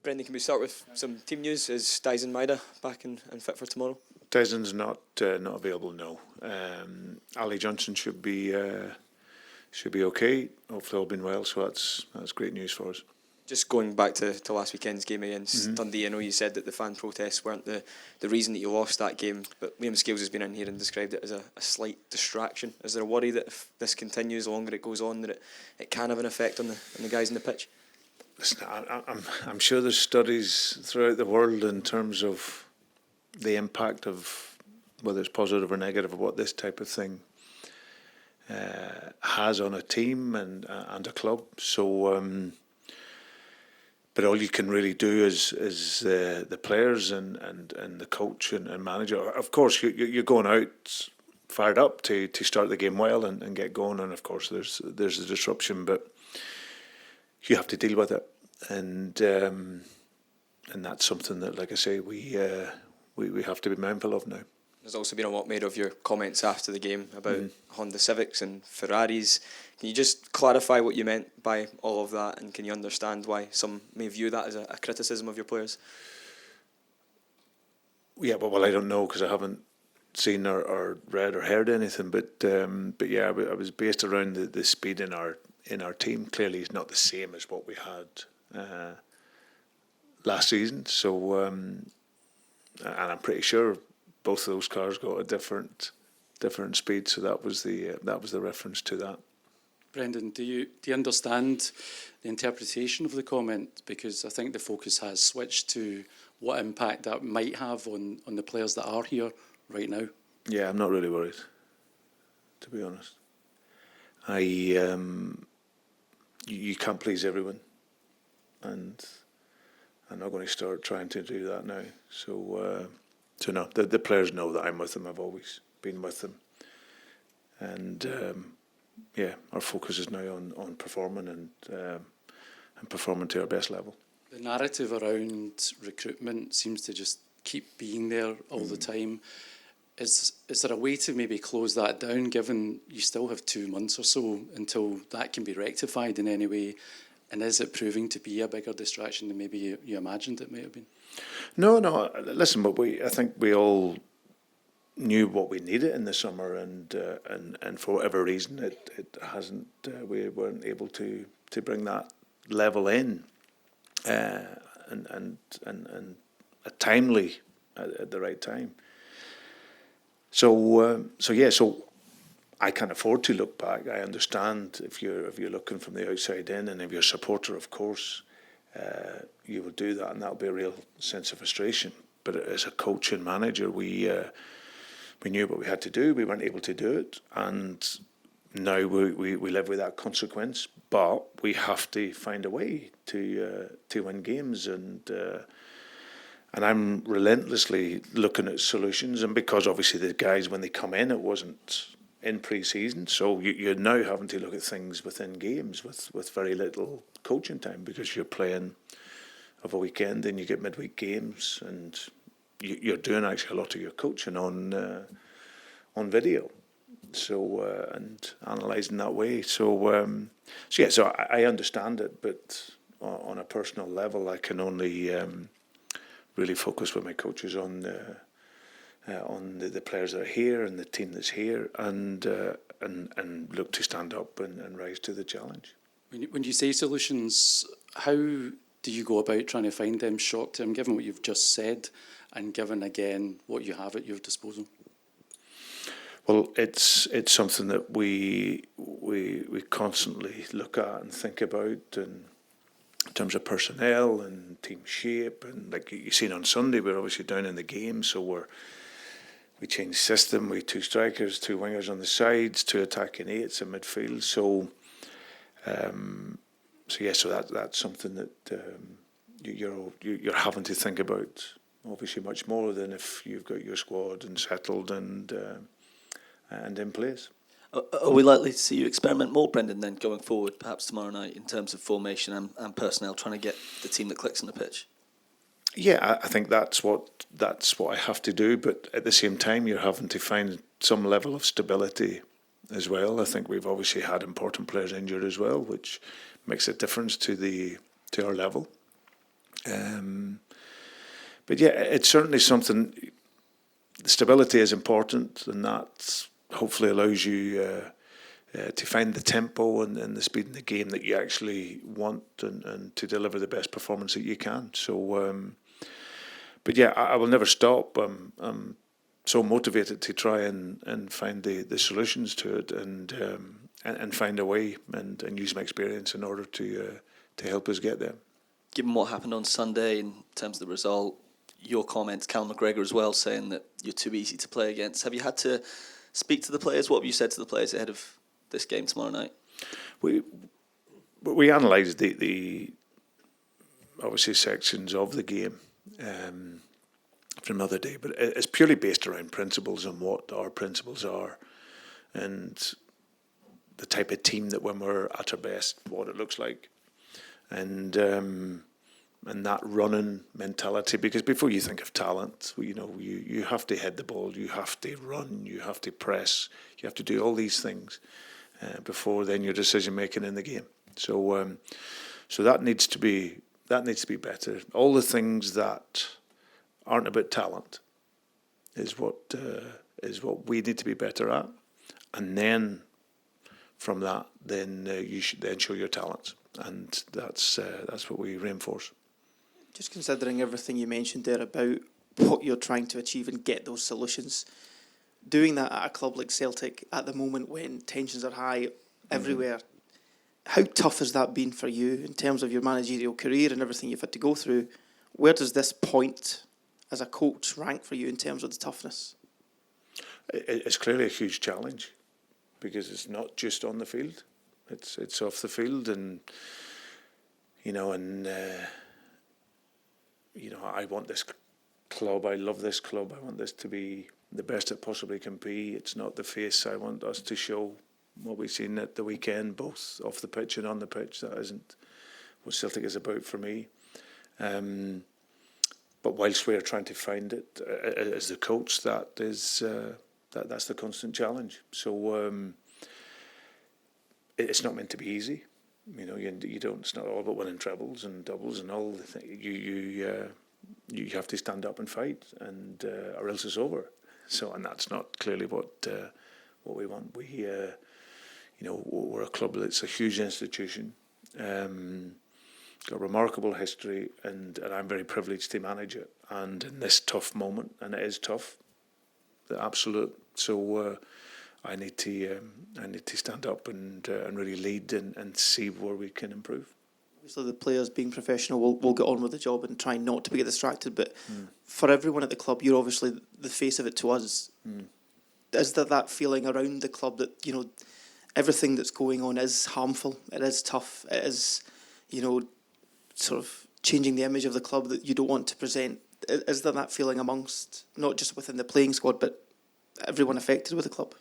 Brendan, can we start with some team news? Is Dyson Maida back and fit for tomorrow? Dyson's not available, no. Ali Johnson should be okay. Hopefully all been well, so that's great news for us. Just going back to last weekend's game against Dundee, I know you said that the fan protests weren't the reason that you lost that game, but Liam Scales has been in here and described it as a slight distraction. Is there a worry that if this continues, the longer it goes on, that it can have an effect on the guys on the pitch? Listen, I'm sure there's studies throughout the world in terms of the impact of whether it's positive or negative of what this type of thing has on a team and a club. So. But all you can really do is the players and the coach and manager. Of course, you're going out fired up to start the game well and get going. And of course, there's a disruption, but you have to deal with it. And that's something that, like I say, we have to be mindful of now. There's also been a lot made of your comments after the game about Honda Civics and Ferraris. Can you just clarify what you meant by all of that, and can you understand why some may view that as a criticism of your players? Yeah, well, I don't know because I haven't seen or read or heard anything. But yeah, I was based around the speed in our team. Clearly, it's not the same as what we had last season. So, and I'm pretty sure both of those cars got a different speed. So that was the reference to that. Brendan, do you understand the interpretation of the comment? Because I think the focus has switched to what impact that might have on the players that are here right now. Yeah, I'm not really worried, to be honest. You can't please everyone, and I'm not going to start trying to do that now. So no, the players know that I'm with them. I've always been with them, and yeah, our focus is now on performing and performing to our best level. The narrative around recruitment seems to just keep being there all the time. Is there a way to maybe close that down, given you still have 2 months or so until that can be rectified in any way? And is it proving to be a bigger distraction than maybe you imagined it may have been? No. Listen, but I think we all knew what we needed in the summer, and for whatever reason, it hasn't. We weren't able to bring that level in, and timely at the right time. So I can't afford to look back. I understand if you're looking from the outside in, and if you're a supporter, of course, you will do that, and that'll be a real sense of frustration. But as a coach and manager, we knew what we had to do. We weren't able to do it, and now we live with that consequence. But we have to find a way to win games, and I'm relentlessly looking at solutions. And because obviously the guys, when they come in, it wasn't in pre-season, so you're now having to look at things within games with very little coaching time, because you're playing of a weekend and you get midweek games, and you're doing actually a lot of your coaching on video, so and analysing that way. So I understand it, but on a personal level, I can only really focus with my coaches on the players that are here and the team that's here, and look to stand up and rise to the challenge. When you say solutions, how do you go about trying to find them short term, given what you've just said, and given again what you have at your disposal? Well, it's something that we constantly look at and think about, and in terms of personnel and team shape, and like you seen on Sunday, we're obviously down in the game, so we changed system. We 2 strikers, 2 wingers on the sides, 2 attacking 8s in midfield. So that's something that you're having to think about, obviously much more than if you've got your squad and settled and in place. Are we likely to see you experiment more, Brendan, then going forward, perhaps tomorrow night, in terms of formation and personnel, trying to get the team that clicks on the pitch? Yeah, I think that's what I have to do, but at the same time, you're having to find some level of stability as well. I think we've obviously had important players injured as well, which makes a difference to our level. But yeah, it's certainly something. Stability is important, and that hopefully allows you to find the tempo and the speed in the game that you actually want, and to deliver the best performance that you can. So, but yeah, I will never stop. I'm so motivated to try and find the solutions to it, and find a way and use my experience in order to help us get there. Given what happened on Sunday in terms of the result, your comments, Cal McGregor as well, saying that you're too easy to play against. Have you had to speak to the players? What have you said to the players ahead of this game tomorrow night? We analysed the obviously sections of the game for another day, but it's purely based around principles and what our principles are, and the type of team that when we're at our best, what it looks like, and that running mentality. Because before you think of talent, you have to head the ball, you have to run, you have to press, you have to do all these things before then your decision making in the game. So that needs to be better. All the things that aren't about talent is what we need to be better at, and then from that, then you should then show your talents, and that's what we reinforce. Just considering everything you mentioned there about what you're trying to achieve and get those solutions, doing that at a club like Celtic at the moment when tensions are high everywhere, how tough has that been for you in terms of your managerial career and everything you've had to go through? Where does this point as a coach rank for you in terms of the toughness? It's clearly a huge challenge, because it's not just on the field; it's off the field, and I want this club. I love this club. I want this to be the best it possibly can be. It's not the face. I want us to show what we've seen at the weekend, both off the pitch and on the pitch. That isn't what Celtic is about for me. But whilst we're trying to find it as the coach, that's the constant challenge. So it's not meant to be easy. You don't. It's not all about winning trebles and doubles and all the things. You have to stand up and fight, and or else it's over. So, and that's not clearly what we want. We're a club that's a huge institution, got a remarkable history, and I'm very privileged to manage it. And in this tough moment, and it is tough, the absolute. So I need to stand up and really lead and see where we can improve. Obviously, the players, being professional, will get on with the job and try not to be distracted. But for everyone at the club, you're obviously the face of it to us. Is there that feeling around the club that everything that's going on is harmful? It is tough. It is, sort of changing the image of the club that you don't want to present. Is there that feeling amongst not just within the playing squad, but everyone affected with the club?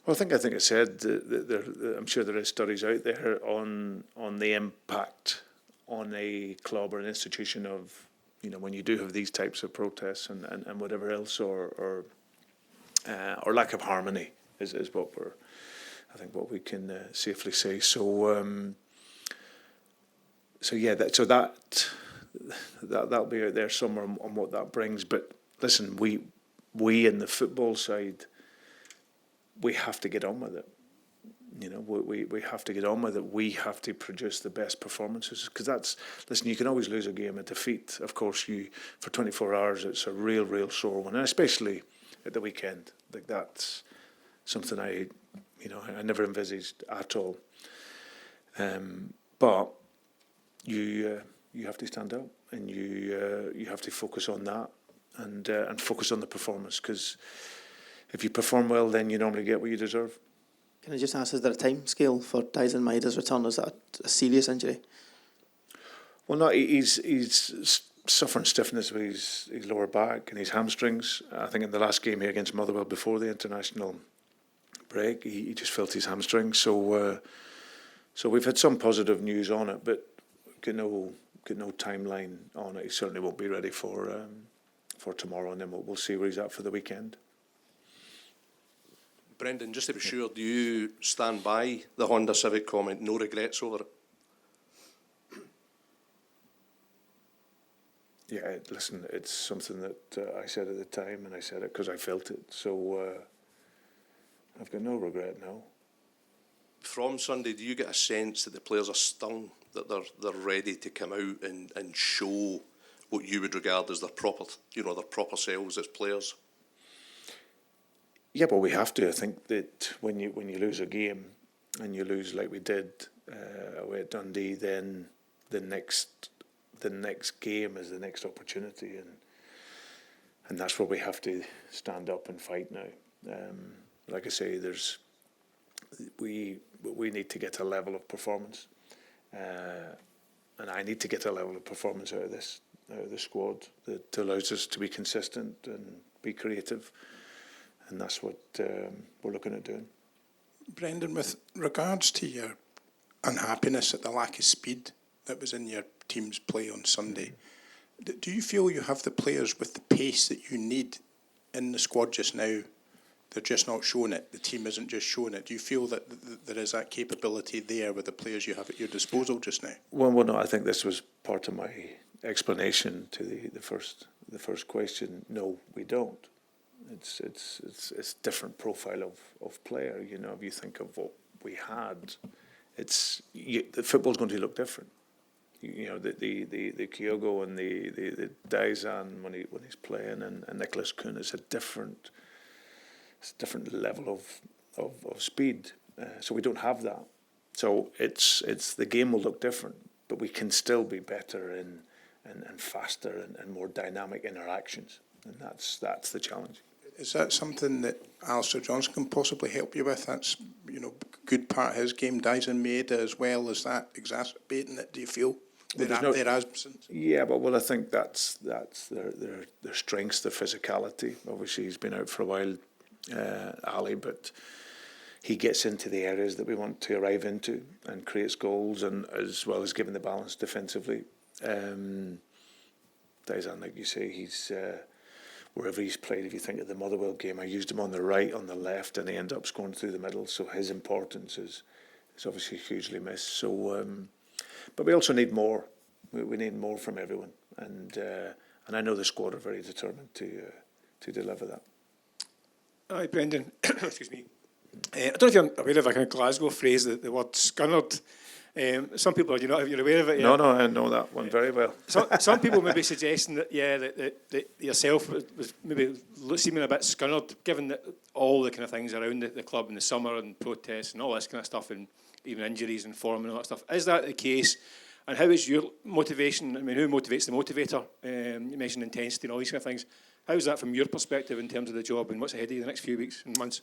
Well, I think I said I'm sure there are studies out there on the impact on a club or an institution of when you do have these types of protests and whatever else, or lack of harmony is what what we can safely say. So that'll be out there somewhere on what that brings. But listen, we in the football side, we have to get on with it. We have to get on with it. We have to produce the best performances, because you can always lose a game. A defeat, of course, for 24 hours, it's a real sore one, and especially at the weekend. Like, that's something I never envisaged at all. But you have to stand up, and you have to focus on that, and focus on the performance, because if you perform well, then you normally get what you deserve. Can I just ask, is there a time scale for Dyson Maeda's return? Is that a serious injury? Well, no, he's suffering stiffness with his lower back and his hamstrings. I think in the last game here against Motherwell before the international break, he just felt his hamstrings. So we've had some positive news on it, but got no timeline on it. He certainly won't be ready for tomorrow, and then we'll see where he's at for the weekend. Brendan, just to be sure, do you stand by the Honda Civic comment, no regrets over it? Yeah, listen, it's something that I said at the time, and I said it because I felt it. So I've got no regret now. From Sunday, do you get a sense that the players are stung, that they're ready to come out and show what you would regard as their proper selves as players? Yeah, but we have to. I think that when you lose a game and you lose like we did away at Dundee, then the next game is the next opportunity, and that's where we have to stand up and fight now. Like I say, we need to get a level of performance, and I need to get a level of performance out of the squad that allows us to be consistent and be creative, and that's what we're looking at doing. Brendan, with regards to your unhappiness at the lack of speed that was in your team's play on Sunday, do you feel you have the players with the pace that you need in the squad just now? They're just not showing it. The team isn't just showing it. Do you feel that there is that capability there with the players you have at your disposal just now? Well, no. I think this was part of my explanation to the first question. No, we don't. It's different profile of player. You know, if you think of what we had, the football's going to look different. You know, the Kyogo and the Daizan when he's playing, and Nicholas Kuhn is a different level of speed. So we don't have that. So it's the game will look different, but we can still be better and faster and more dynamic interactions, and that's the challenge. Is that something that Alistair Johnson can possibly help you with? That's good part of his game. Dyson made as well. Is that exacerbating it? Do you feel their absence? Yeah, but I think that's their strengths, their physicality. Obviously, he's been out for a while, Ali, but he gets into the areas that we want to arrive into and creates goals, and as well as giving the balance defensively. Dyson, like you say, he's wherever he's played. If you think of the Motherwell game, I used him on the right, on the left, and he ended up scoring through the middle. So his importance is obviously hugely missed. So, but we also need more. We need more from everyone, and I know the squad are very determined to deliver that. Hi, Brendan. Excuse me. I don't know if you're aware of a kind of Glasgow phrase, the word scunnered. Some people, you're aware of it. Yeah? No, I know that one very well. Some people may be suggesting that, that yourself was maybe seeming a bit scunnered, given that all the kind of things around the club in the summer and protests and all this kind of stuff, and even injuries and form and all that stuff. Is that the case? And how is your motivation? I mean, who motivates the motivator? You mentioned intensity and all these kind of things. How is that from your perspective in terms of the job, and what's ahead of you the next few weeks and months?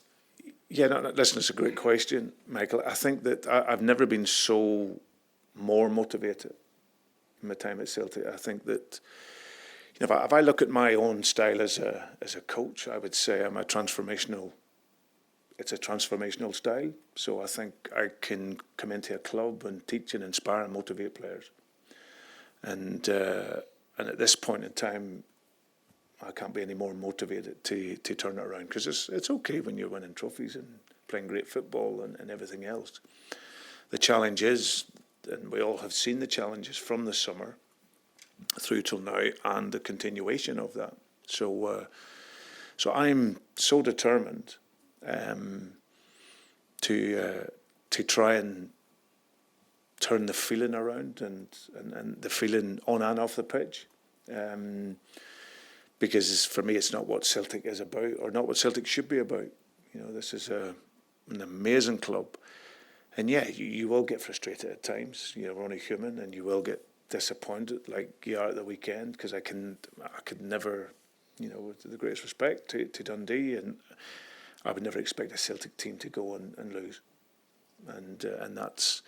Yeah, listen, it's a great question, Michael. I think that I've never been so more motivated in my time at Celtic. I think that if I look at my own style as a coach, I would say I'm it's a transformational style. So I think I can come into a club and teach and inspire and motivate players. And at this point in time, I can't be any more motivated to turn it around, because it's okay when you're winning trophies and playing great football and everything else. The challenge is, and we all have seen the challenges from the summer through till now, and the continuation of that. So I'm so determined to try and turn the feeling around and the feeling on and off the pitch. Because for me, it's not what Celtic is about, or not what Celtic should be about. This is an amazing club, and yeah, you will get frustrated at times. We're only human, and you will get disappointed, like you are at the weekend. Because I could never, with the greatest respect to Dundee, and I would never expect a Celtic team to go and lose, and that's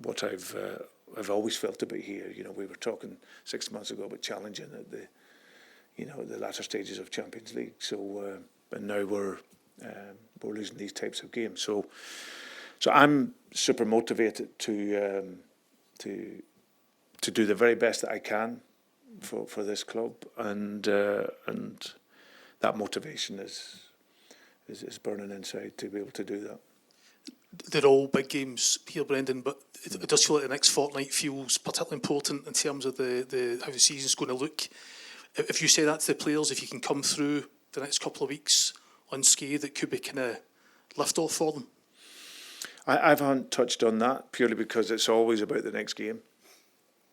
what I've always felt about here. We were talking 6 months ago about challenging at the latter stages of Champions League. So and now we're losing these types of games. So I'm super motivated to do the very best that I can for this club, and that motivation is burning inside to be able to do that. they're all big games here, Brendan, but it does feel like the next fortnight feels particularly important in terms of the how the season's going to look. If you say that to the players, if you can come through the next couple of weeks unscathed, it could be kind of lift off for them. I haven't touched on that purely because it's always about the next game.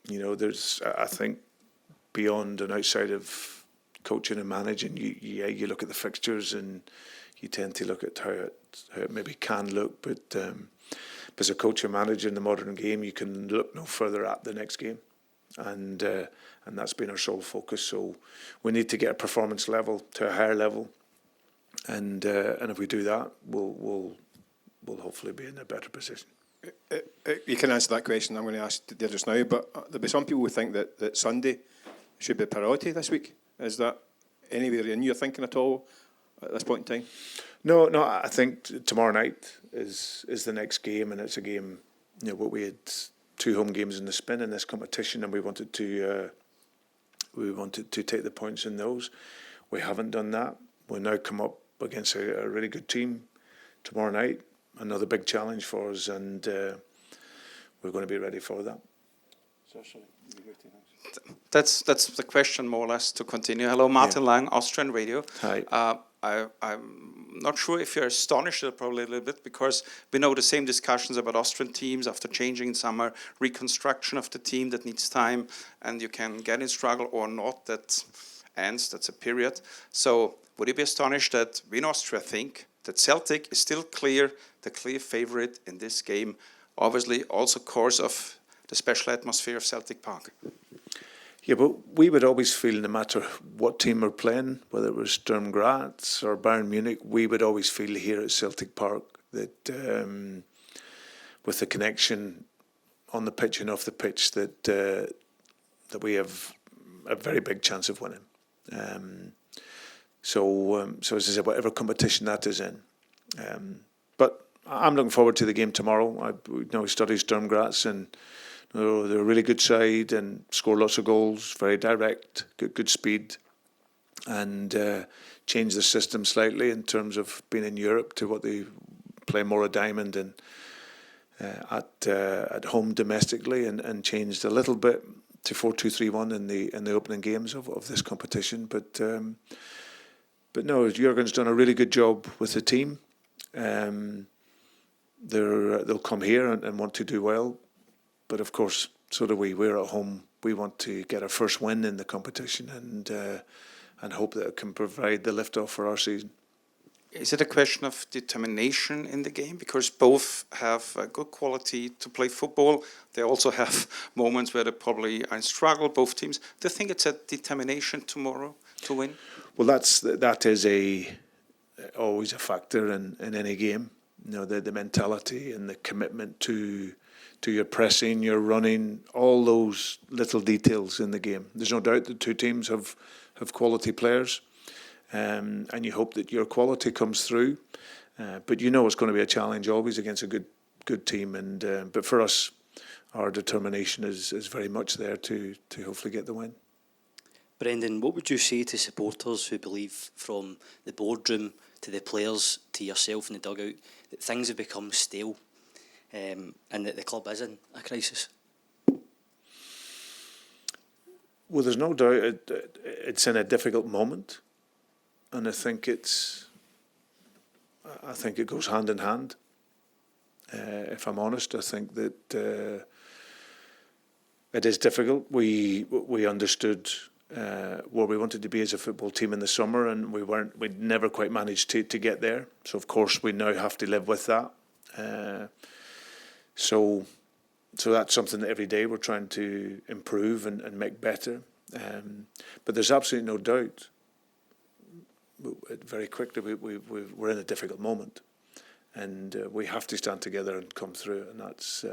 You know, there's, I think, beyond and outside of coaching and managing, you look at the fixtures and you tend to look at how it maybe can look. But as a coach and manager in the modern game, you can look no further at the next game, and that's been our sole focus. So we need to get a performance level to a higher level, and if we do that, we'll hopefully be in a better position. You can answer that question I'm going to ask there just now, but there'll be some people who think that Sunday should be a priority this week. Is that anywhere in your thinking at all at this point in time? No. I think tomorrow night is the next game, and it's a game. You know, we had 2 home games in the spin in this competition, and we wanted to take the points in those. We haven't done that. We now come up against a really good team tomorrow night. Another big challenge for us, and we're going to be ready for that. That's the question, more or less, to continue. Hello, Martin Lang, Austrian Radio. Hi. I'm not sure if you're astonished probably a little bit, because we know the same discussions about Austrian teams after changing in summer, reconstruction of the team that needs time, and you can get in struggle or not. That ends, that's a period. So would you be astonished that we in Austria think that Celtic is still the clear favourite in this game, obviously also course of the special atmosphere of Celtic Park? Yeah, but we would always feel, no matter what team we're playing, whether it was Sturm Graz or Bayern Munich, we would always feel here at Celtic Park that with the connection on the pitch and off the pitch, that we have a very big chance of winning. So as I said, whatever competition that is in. But I'm looking forward to the game tomorrow. We study Sturm Graz, and they're a really good side and score lots of goals, very direct, good speed, and change the system slightly in terms of being in Europe to what they play more a diamond and at home domestically, and changed a little bit to 4-2-3-1 in the opening games of this competition. But no, Jurgen's done a really good job with the team. They'll come here and want to do well, but of course, so do we. We're at home. We want to get our first win in the competition and hope that it can provide the lift-off for our season. Is it a question of determination in the game? Because both have a good quality to play football. They also have moments where they probably are in struggle, both teams. Do you think it's a determination tomorrow to win? Well, that is always a factor in any game. You know, the mentality and the commitment to your pressing, your running, all those little details in the game. There's no doubt the two teams have quality players, and you hope that your quality comes through. But you know it's going to be a challenge always against a good team. And but for us, our determination is very much there to hopefully get the win. Brendan, what would you say to supporters who believe, from the boardroom to the players to yourself in the dugout, that things have become stale and that the club is in a crisis? Well, there's no doubt it's in a difficult moment, and I think it goes hand in hand. If I'm honest, I think that it is difficult. We understood where we wanted to be as a football team in the summer, and we'd never quite managed to get there. So of course we now have to live with that. So that's something that every day we're trying to improve and make better. But there's absolutely no doubt. Very quickly we're in a difficult moment, and we have to stand together and come through. And that's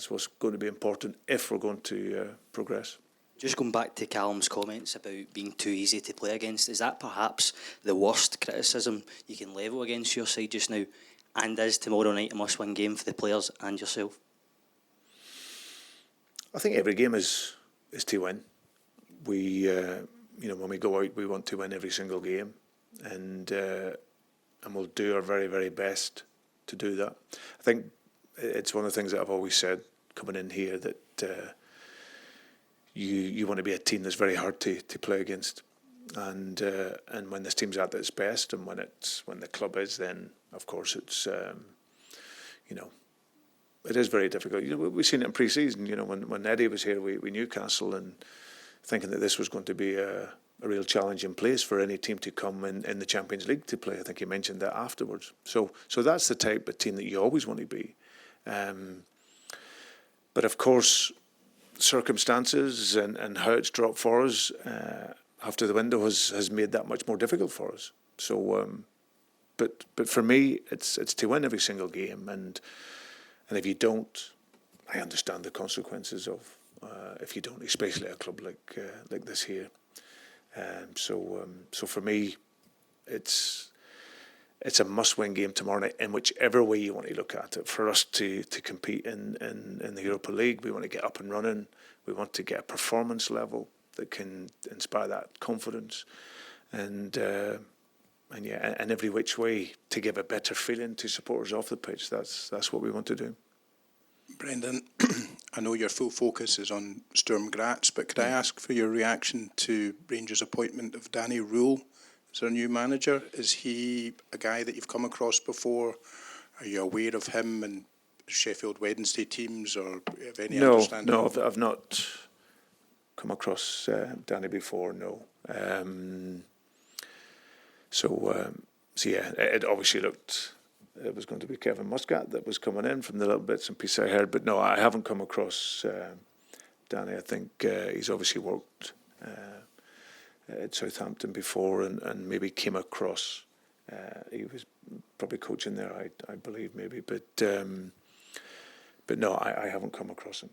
what's going to be important if we're going to progress. Just going back to Callum's comments about being too easy to play against, is that perhaps the worst criticism you can level against your side just now? And is tomorrow night a must-win game for the players and yourself? I think every game is to win. We, when we go out, we want to win every single game, and we'll do our very, very best to do that. I think it's one of the things that I've always said coming in here, that you want to be a team that's very hard to play against, and when this team's at its best, and when the club is, then of course it's it is very difficult. We've seen it in pre-season. When Eddie was here, we Newcastle, and thinking that this was going to be a real challenging place for any team to come in the Champions League to play. I think he mentioned that afterwards. So that's the type of team that you always want to be. But of course, circumstances and how it's dropped for us after the window has made that much more difficult for us. So, but for me, it's to win every single game, and if you don't, I understand the consequences of if you don't, especially at a club like this here. So for me, it's a must-win game tomorrow night in whichever way you want to look at it. For us to compete in the Europa League, we want to get up and running. We want to get a performance level that can inspire that confidence, and every which way to give a better feeling to supporters off the pitch. That's what we want to do. Brendan, I know your full focus is on Sturm Graz, but could I ask for your reaction to Rangers' appointment of Danny Rule as their new manager? Is he a guy that you've come across before? Are you aware of him and Sheffield Wednesday teams, or have any understanding? No, I've not come across Danny before. No. So yeah, it obviously looked. It was going to be Kevin Muscat that was coming in from the little bits and pieces I heard, but no, I haven't come across Danny. I think he's obviously worked at Southampton before, and maybe came across. He was probably coaching there, I believe, maybe, but no, I haven't come across him.